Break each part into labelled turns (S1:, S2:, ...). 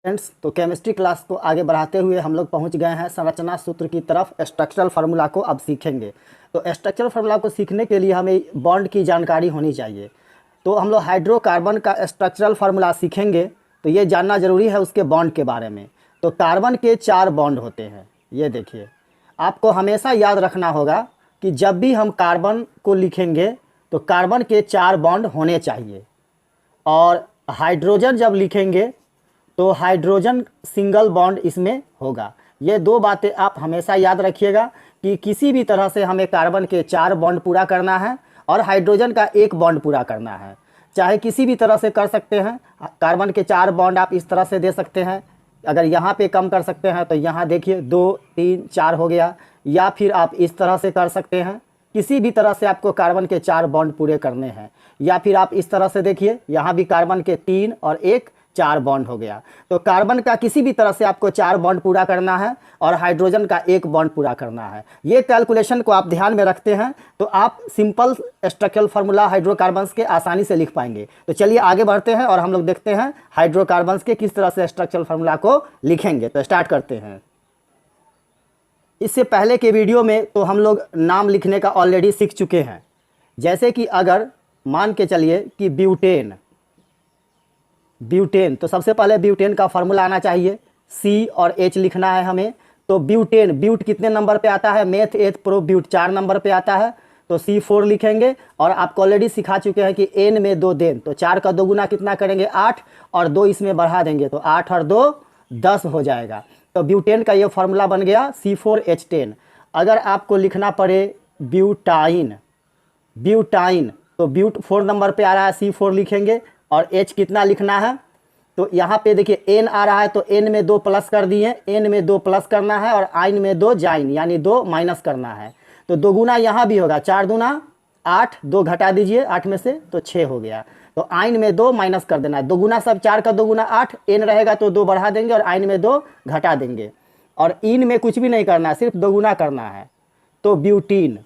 S1: Friends, तो chemistry class को आगे बढ़ाते हुए हम लोग पहुंच गए हैं संरचना सूत्र की तरफ। स्ट्रक्चरल फार्मूला को अब सीखेंगे। तो स्ट्रक्चरल फार्मूला को सीखने के लिए हमें बॉन्ड की जानकारी होनी चाहिए। तो हम लोग हाइड्रोकार्बन का स्ट्रक्चरल फार्मूला सीखेंगे, तो ये जानना ज़रूरी है उसके बॉन्ड के बारे में। तो कार्बन के 4 बॉन्ड होते हैं। ये देखिए, आपको हमेशा याद रखना होगा कि जब भी हम कार्बन को लिखेंगे तो कार्बन के 4 बॉन्ड होने चाहिए, और हाइड्रोजन जब लिखेंगे तो हाइड्रोजन सिंगल बॉन्ड इसमें होगा। ये 2 बातें आप हमेशा याद रखिएगा कि किसी भी तरह से हमें कार्बन के 4 बॉन्ड पूरा करना है और हाइड्रोजन का 1 बॉन्ड पूरा करना है। चाहे किसी भी तरह से कर सकते हैं। कार्बन के 4 बॉन्ड आप इस तरह से दे सकते हैं। अगर यहाँ पे कम कर सकते हैं तो यहाँ देखिए 2 3 4 हो गया, या फिर आप इस तरह से कर सकते हैं। किसी भी तरह से आपको कार्बन के 4 बॉन्ड पूरे करने हैं, या फिर आप इस तरह से देखिए, यहाँ भी कार्बन के 3 और 1 4 बॉन्ड हो गया। तो कार्बन का किसी भी तरह से आपको 4 बॉन्ड पूरा करना है और हाइड्रोजन का 1 बॉन्ड पूरा करना है। ये कैलकुलेशन को आप ध्यान में रखते हैं तो आप सिंपल स्ट्रक्चरल फार्मूला हाइड्रोकार्बन्स के आसानी से लिख पाएंगे। तो चलिए आगे बढ़ते हैं और हम लोग देखते हैं हाइड्रोकार्बन्स के किस तरह से स्ट्रक्चरल फार्मूला को लिखेंगे। तो स्टार्ट करते हैं। इससे पहले के वीडियो में तो हम लोग नाम लिखने का ऑलरेडी सीख चुके हैं। जैसे कि अगर मान के चलिए कि ब्यूटेन, तो सबसे पहले ब्यूटेन का फार्मूला आना चाहिए। C और H लिखना है हमें। तो ब्यूटेन, ब्यूट कितने नंबर पे आता है? मेथ एथ प्रो ब्यूट 4 नंबर पे आता है, तो C4 लिखेंगे। और आपको ऑलरेडी सिखा चुके हैं कि N में 2 देन, तो 4 का 2 गुना कितना करेंगे? 8, और 2 इसमें बढ़ा देंगे तो 8 और 2 10 हो जाएगा। तो ब्यूटेन का ये फार्मूला बन गया C4H10। अगर आपको लिखना पड़े ब्यूटाइन, तो ब्यूट 4 नंबर पे आ रहा है, C4 लिखेंगे। और H कितना लिखना है? तो यहाँ पे देखिए N आ रहा है, तो N में 2 प्लस कर दिए, N में 2 प्लस करना है, और आइन में 2 जाइन यानी 2 माइनस करना है। तो 2 गुना यहाँ भी होगा, 4 दूना 8, 2 घटा दीजिए 8 में से, तो 6 हो गया। तो आइन में 2 माइनस कर देना है। 2 गुना सब 4 का 2 गुना 8, N रहेगा तो 2 बढ़ा देंगे और आइन में 2 घटा देंगे। और इन में कुछ भी नहीं करना है, सिर्फ 2 गुना करना है। तो ब्यूटीन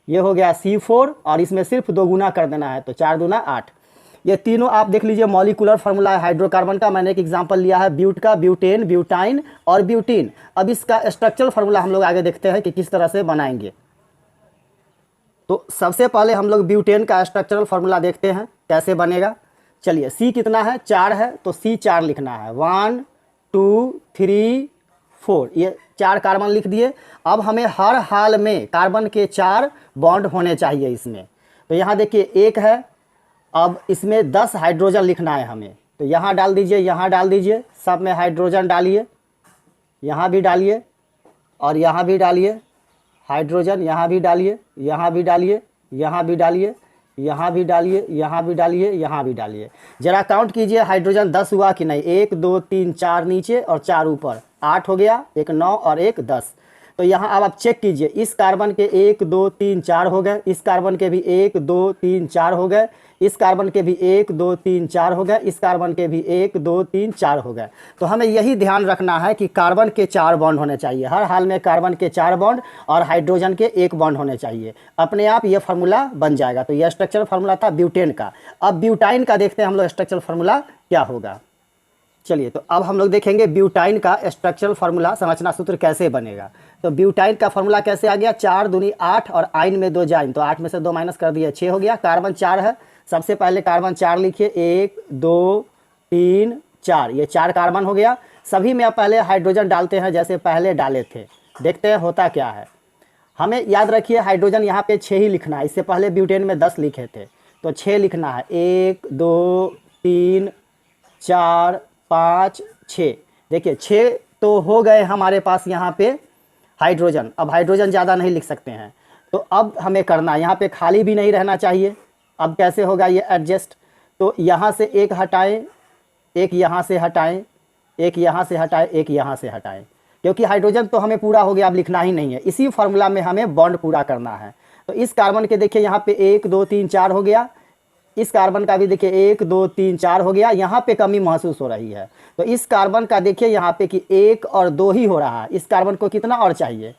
S1: ये हो गया C4, और इसमें सिर्फ 2 गुना कर देना है, तो 4 दूना 8। ये तीनों आप देख लीजिए मॉलिक्यूलर फार्मूला है हाइड्रोकार्बन का। मैंने एक एग्जांपल लिया है ब्यूट का, ब्यूटेन, ब्यूटाइन और ब्यूटीन। अब इसका स्ट्रक्चरल फार्मूला हम लोग आगे देखते हैं कि किस तरह से बनाएंगे। तो सबसे पहले हम लोग ब्यूटेन का स्ट्रक्चरल फार्मूला देखते हैं कैसे बनेगा। चलिए, C कितना है? 4 है, तो C4 लिखना है। 1 2 3 4, ये 4 कार्बन लिख दिए। अब हमें हर हाल में कार्बन के 4 बॉन्ड होने चाहिए इसमें। तो यहाँ देखिए 1 है। अब इसमें 10 हाइड्रोजन लिखना है हमें, तो यहाँ डाल दीजिए, यहाँ डाल दीजिए, सब में हाइड्रोजन डालिए, यहाँ भी डालिए और यहाँ भी डालिए हाइड्रोजन, यहाँ भी डालिए, यहाँ भी डालिए, यहाँ भी डालिए, यहाँ भी डालिए, यहाँ भी डालिए, यहाँ भी डालिए। जरा काउंट कीजिए हाइड्रोजन 10 हुआ कि नहीं? 1 2 3 4 नीचे और 4 ऊपर, 8 हो गया। 1 9 और 1 10। तो यहाँ अब आप चेक कीजिए, इस कार्बन के 1 2 3 4 हो गए, इस कार्बन के भी 1 2 3 4 हो गए, इस कार्बन के भी 1 2 3 4 हो गए, इस कार्बन के भी 1 2 3 4 हो गए। तो हमें यही ध्यान रखना है कि कार्बन के 4 बॉन्ड होने चाहिए हर हाल में, कार्बन के 4 बॉन्ड और हाइड्रोजन के 1 बॉन्ड होने चाहिए। अपने आप ये फार्मूला बन जाएगा। तो यह स्ट्रक्चरल फार्मूला था ब्यूटेन का। अब ब्यूटाइन का देखते हैं हम लोग स्ट्रक्चरल फार्मूला क्या होगा। चलिए, तो अब हम लोग देखेंगे ब्यूटाइन का स्ट्रक्चरल फार्मूला, संरचना सूत्र कैसे बनेगा। तो ब्यूटाइन का फार्मूला कैसे आ गया? 4 दूनी 8 और आइन में 2 जाइन, तो 8 में से 2 माइनस कर दिया, 6 हो गया। कार्बन 4 है, सबसे पहले कार्बन 4 लिखिए। 1 2 3 4, ये 4 कार्बन हो गया। सभी में आप पहले हाइड्रोजन डालते हैं जैसे पहले डाले थे। देखते हैं होता क्या है। हमें याद रखिए हाइड्रोजन यहाँ पे 6 ही लिखना है। इससे पहले ब्यूटेन में 10 लिखे थे, तो 6 लिखना है। 1 2 3 4 5 6। देखिए 6 तो हो गए हमारे पास यहाँ पे हाइड्रोजन। अब हाइड्रोजन ज़्यादा नहीं लिख सकते हैं, तो अब हमें करना, यहाँ पे खाली भी नहीं रहना चाहिए। अब कैसे होगा ये एडजस्ट? तो यहाँ से 1 हटाएं, 1 यहाँ से हटाएं, 1 यहाँ से हटाएं, 1 यहाँ से हटाएं, क्योंकि हाइड्रोजन तो हमें पूरा हो गया, अब लिखना ही नहीं है। इसी फार्मूला में हमें बॉन्ड पूरा करना है। तो इस कार्बन के देखिए यहाँ पे 1 2 3 4 हो गया। इस कार्बन का भी देखिए 1 2 3 4 हो गया। यहाँ पे कमी महसूस हो रही है, तो इस कार्बन का देखिए यहाँ पे कि 1 और 2 ही हो रहा है। इस कार्बन को कितना और चाहिए?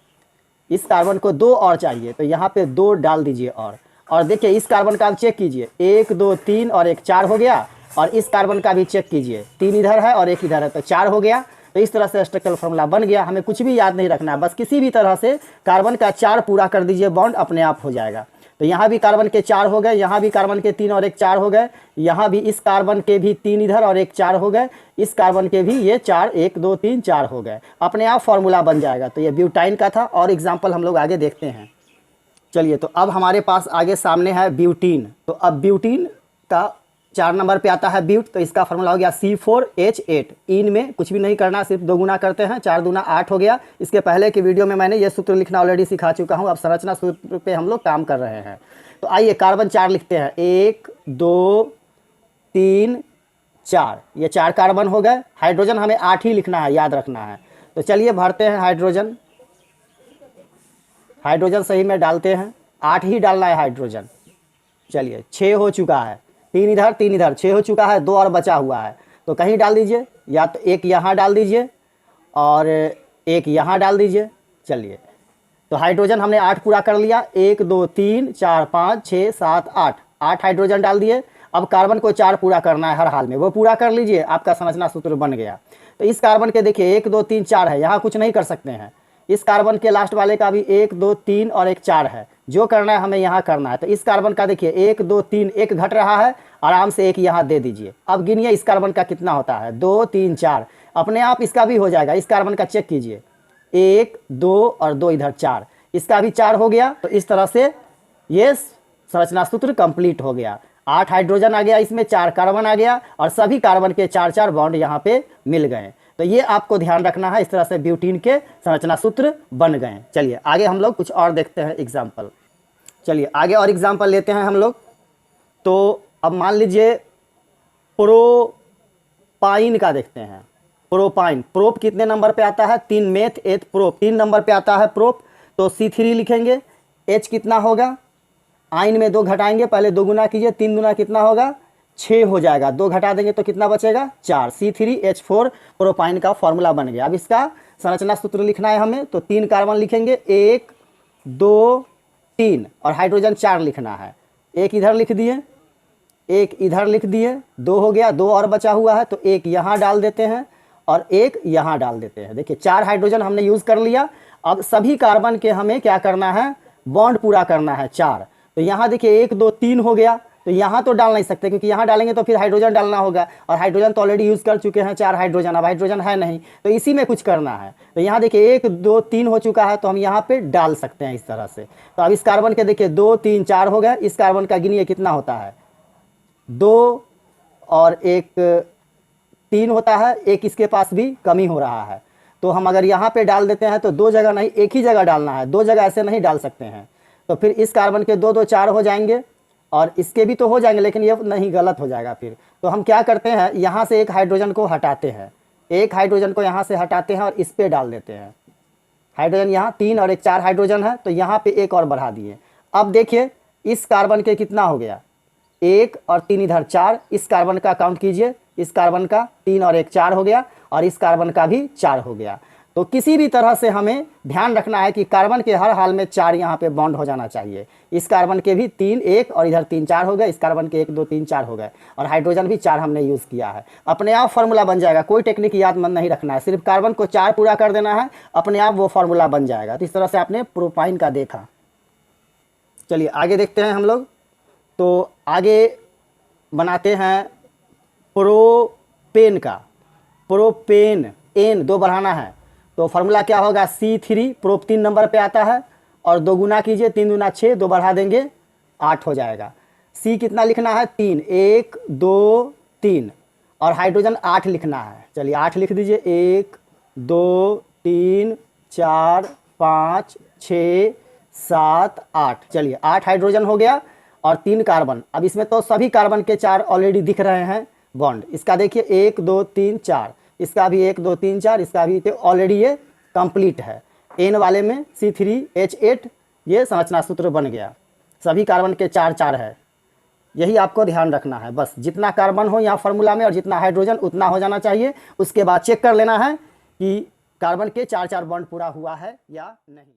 S1: इस कार्बन को 2 और चाहिए, तो यहाँ पे 2 डाल दीजिए। और देखिए इस कार्बन का आप चेक कीजिए, 1 2 3 और 1 4 हो गया। और इस कार्बन का भी चेक कीजिए, 3 इधर है और 1 इधर है, तो 4 हो गया। तो इस तरह से स्ट्रक्चरल फार्मूला बन गया। हमें कुछ भी याद नहीं रखना है, बस किसी भी तरह से कार्बन का 4 पूरा कर दीजिए, बॉन्ड अपने आप हो जाएगा। तो यहाँ भी कार्बन के 4 हो गए, यहाँ भी कार्बन के 3 और 1 4 हो गए, यहाँ भी इस कार्बन के भी 3 इधर और 1 4 हो गए, इस कार्बन के भी ये 4 1 2 3 4 हो गए, अपने आप फार्मूला बन जाएगा। तो ये ब्यूटाइन का था। और एग्जाम्पल हम लोग आगे देखते हैं। चलिए, तो अब हमारे पास आगे सामने है ब्यूटीन। तो अब ब्यूटीन का 4 नंबर पे आता है ब्यूट, तो इसका फार्मूला हो गया C4H8। इन में कुछ भी नहीं करना, सिर्फ 2 गुना करते हैं, 4 दूना 8 हो गया। इसके पहले के वीडियो में मैंने ये सूत्र लिखना ऑलरेडी सिखा चुका हूँ। अब संरचना सूत्र पे हम लोग काम कर रहे हैं। तो आइए कार्बन 4 लिखते हैं, 1 2 3 4, ये 4 कार्बन हो गए। हाइड्रोजन हमें 8 ही लिखना है, याद रखना है। तो चलिए भरते हैं हाइड्रोजन। हाइड्रोजन सही में डालते हैं, 8 ही डालना है हाइड्रोजन। चलिए 6 हो चुका है, 3 इधर 3 इधर, 6 हो चुका है, 2 और बचा हुआ है। तो कहीं डाल दीजिए, या तो एक यहाँ डाल दीजिए और एक यहाँ डाल दीजिए। चलिए, तो हाइड्रोजन हमने 8 पूरा कर लिया, 1 2 3 4 5 6 7 8, 8 हाइड्रोजन डाल दिए। अब कार्बन को 4 पूरा करना है हर हाल में, वो पूरा कर लीजिए, आपका संरचना सूत्र बन गया। तो इस कार्बन के देखिए 1 2 3 4 है, यहाँ कुछ नहीं कर सकते हैं। इस कार्बन के लास्ट वाले का भी 1 2 3 और 1 4 है, जो करना है हमें यहाँ करना है। तो इस कार्बन का देखिए 1 2 3, 1 घट रहा है, आराम से 1 यहाँ दे दीजिए। अब गिनिए इस कार्बन का कितना होता है, 2 3 4, अपने आप इसका भी हो जाएगा। इस कार्बन का चेक कीजिए, 1 2 और 2 इधर 4, इसका भी 4 हो गया। तो इस तरह से ये संरचना सूत्र कंप्लीट हो गया। 8 हाइड्रोजन आ गया, इसमें 4 कार्बन आ गया और सभी कार्बन के 4 बॉन्ड यहाँ पे मिल गए। तो ये आपको ध्यान रखना है, इस तरह से ब्यूटीन के संरचना सूत्र बन गए। चलिए आगे हम लोग कुछ और देखते हैं एग्जाम्पल। चलिए आगे और एग्जाम्पल लेते हैं हम लोग। तो अब मान लीजिए प्रोपाइन का देखते हैं। प्रोपाइन, प्रोप कितने नंबर पे आता है, 3, मेथ एथ प्रोप 3 नंबर पे आता है प्रोप। तो C3 लिखेंगे। H कितना होगा, आइन में 2 घटाएंगे, पहले 2 गुना कीजिए, 3 गुना कितना होगा, 6 हो जाएगा, 2 घटा देंगे तो कितना बचेगा, 4। C3H4 प्रोपाइन का फॉर्मूला बन गया। अब इसका संरचना सूत्र लिखना है हमें, तो 3 कार्बन लिखेंगे, 1 2 3 और हाइड्रोजन 4 लिखना है। 1 इधर लिख दिए, 1 इधर लिख दिए, 2 हो गया, 2 और बचा हुआ है, तो 1 यहाँ डाल देते हैं और 1 यहाँ डाल देते हैं। देखिए 4 हाइड्रोजन हमने यूज़ कर लिया। अब सभी कार्बन के हमें क्या करना है, बॉन्ड पूरा करना है 4। तो यहाँ देखिए 1 2 3 हो गया, तो यहाँ तो डाल नहीं सकते क्योंकि यहाँ डालेंगे तो फिर हाइड्रोजन डालना होगा, और हाइड्रोजन तो ऑलरेडी यूज़ कर चुके हैं 4 हाइड्रोजन, अब हाइड्रोजन है नहीं, तो इसी में कुछ करना है। तो यहाँ देखिए 1 2 3 हो चुका है, तो हम यहाँ पे डाल सकते हैं इस तरह से। तो अब इस कार्बन के देखिए 2 3 4 हो गए। इस कार्बन का गिनिए कितना होता है, 2 और 1 3 होता है, 1 इसके पास भी कमी हो रहा है। तो हम अगर यहाँ पे डाल देते हैं तो 2 जगह नहीं, 1 ही जगह डालना है, 2 जगह ऐसे नहीं डाल सकते हैं। तो फिर इस कार्बन के 2 2 4 हो जाएंगे और इसके भी तो हो जाएंगे, लेकिन ये नहीं, गलत हो जाएगा फिर। तो हम क्या करते हैं, यहाँ से 1 हाइड्रोजन को हटाते हैं, 1 हाइड्रोजन को यहाँ से हटाते हैं और इस पे डाल देते हैं। हाइड्रोजन यहाँ 3 और 1 4 हाइड्रोजन है, तो यहाँ पे 1 और बढ़ा दिए। अब देखिए इस कार्बन के कितना हो गया, 1 और 3 इधर 4, इस कार्बन का काउंट कीजिए, इस कार्बन का 3 और 1 4 हो गया और इस कार्बन का भी 4 हो गया। तो किसी भी तरह से हमें ध्यान रखना है कि कार्बन के हर हाल में 4 यहाँ पे बॉन्ड हो जाना चाहिए। इस कार्बन के भी 3 1 और इधर 3 4 हो गए, इस कार्बन के 1 2 3 4 हो गए और हाइड्रोजन भी 4 हमने यूज़ किया है। अपने आप फार्मूला बन जाएगा, कोई टेक्निक याद मन नहीं रखना है, सिर्फ कार्बन को 4 पूरा कर देना है, अपने आप वो फार्मूला बन जाएगा। तो इस तरह से आपने प्रोपाइन का देखा। चलिए आगे देखते हैं हम लोग। तो आगे बनाते हैं प्रोपेन का। प्रोपेन, एन 2 बढ़ाना है, तो फार्मूला क्या होगा, C3 प्रोप 3 नंबर पे आता है और 2 गुना कीजिए, 3 दूना 6, 2 बढ़ा देंगे 8 हो जाएगा। C कितना लिखना है, 3, 1 2 3 और हाइड्रोजन 8 लिखना है। चलिए 8 लिख दीजिए, 1 2 3 4 5 6 7 8। चलिए 8 हाइड्रोजन हो गया और 3 कार्बन। अब इसमें तो सभी कार्बन के 4 ऑलरेडी दिख रहे हैं बॉन्ड। इसका देखिए 1 2 3 4, इसका भी 1 2 3 4, इसका भी, तो ऑलरेडी ये कंप्लीट है। एन वाले में C3H8 ये संरचना सूत्र बन गया, सभी कार्बन के 4 4 है। यही आपको ध्यान रखना है, बस जितना कार्बन हो यहाँ फार्मूला में और जितना हाइड्रोजन उतना हो जाना चाहिए। उसके बाद चेक कर लेना है कि कार्बन के 4 4 बॉन्ड पूरा हुआ है या नहीं।